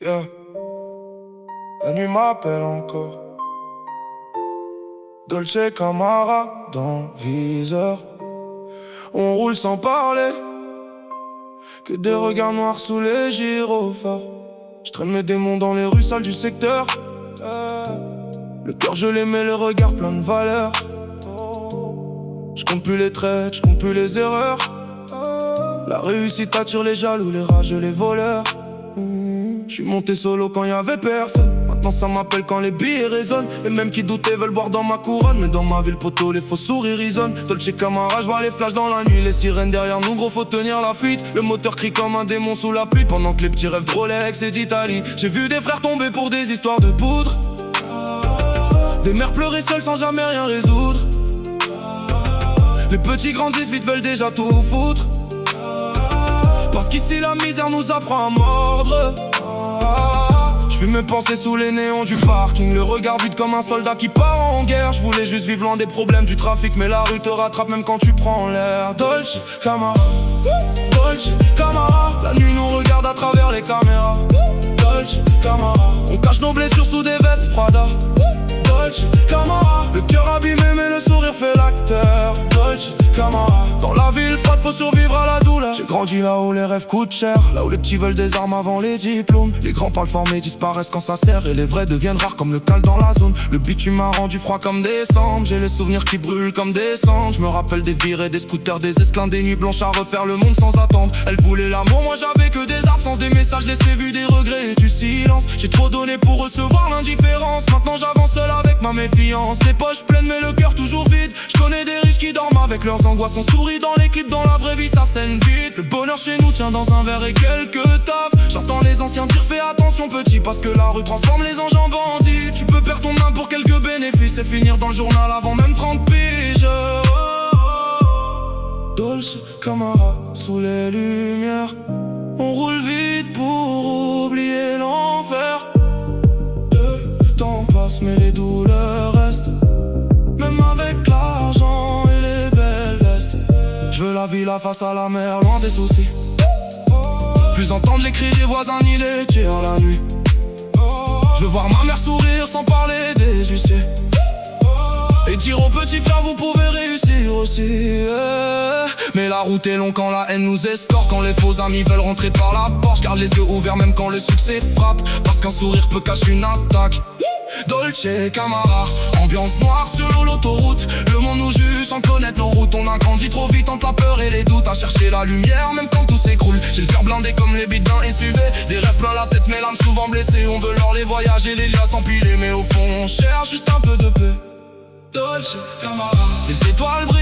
Yeah. La nuit m'appelle encore. Dolce Camara dans le viseur. On roule sans parler, que des regards noirs sous les gyrophares. Je traîne mes démons dans les rues sales du secteur. Le cœur gelé mais le regard plein de valeur. Je compte plus les traits, je compte plus les erreurs. La réussite attire les jaloux, les rageux, les voleurs. Je suis monté solo quand y avait personne. Maintenant ça m'appelle quand les billets résonnent. Les mêmes qui doutaient veulent boire dans ma couronne. Mais dans ma ville poteau les faux sourires résonnent. Dolce Camara, je vois les flashs dans la nuit. Les sirènes derrière nous, gros faut tenir la fuite. Le moteur crie comme un démon sous la pluie. Pendant que les petits rêvent de Rolex et d'Italie. J'ai vu des frères tomber pour des histoires de poudre. Des mères pleurer seules sans jamais rien résoudre. Les petits grandissent vite, veulent déjà tout foutre. Parce qu'ici la misère nous apprend à mordre. Je fume mes pensées sous les néons du parking. Le regard vide comme un soldat qui part en guerre. Je voulais juste vivre loin des problèmes du trafic, mais la rue te rattrape même quand tu prends l'air. Dolce Camara, Dolce Camara. La nuit nous regarde à travers les caméras. Dolce Camara. On cache nos blessures sous des vestes Prada. Dolce Camara. Le cœur abîmé mais le sourire fait l'acteur. Dolce Camara. Dans la ville froide faut survivre à la douleur. J'ai grandi là où les rêves coûtent cher. Là où les petits veulent des armes avant les diplômes. Les grands parlent fort mais disparaissent quand ça sert. Et les vrais deviennent rares comme le cal dans la zone. Le bitume m'a rendu froid comme décembre. J'ai les souvenirs qui brûlent comme des cendres. Je me rappelle des virées, des scooters, des esclins, des nuits blanches à refaire le monde sans attendre. Elle voulait l'amour, moi j'avais que des absences. Des messages laissés vus, des regrets et du silence. J'ai trop donné pour recevoir l'indifférence. Maintenant j'avance seul avec ma méfiance. Les poches pleines mais le cœur toujours vide. Je connais des riches qui dorment avec leurs angoisses. On sourit dans les clips, dans la vraie vie ça saigne vite. Le bonheur chez nous tient dans un verre et quelques taffes. J'entends les anciens dire fais attention petit, parce que la rue transforme les anges en bandits. Tu peux perdre ton âme pour quelques bénéfices et finir dans le journal avant même 30 piges. Dolce Camara sous les lumières. On roule vite pour oublier l'enfer. Le temps passe mais les douleurs restent. Même avec l'argent et les belles vestes. Je veux la villa face à la mer, loin des soucis. Plus entendre les cris des voisins ni les tirs la nuit. Je veux voir ma mère sourire sans parler des huissiers. Et dire aux petits frères vous pouvez réussir aussi. Mais la route est longue quand la haine nous escorte. Quand les faux amis veulent rentrer par la porte. Garde les yeux ouverts même quand le succès frappe. Parce qu'un sourire peut cacher une attaque. Dolce Camara, ambiance noire sur l'autoroute. Le monde nous juge sans connaître nos routes. On a grandi trop vite entre la peur et les doutes. À chercher la lumière même quand tout s'écroule. J'ai le cœur blindé comme les bites d'un SUV. Des rêves plein la tête mais l'âme souvent blessée. On veut leur les voyages et les liens s'empiler. Mais au fond on cherche juste un peu de paix. Dolce Camara. Les étoiles brillent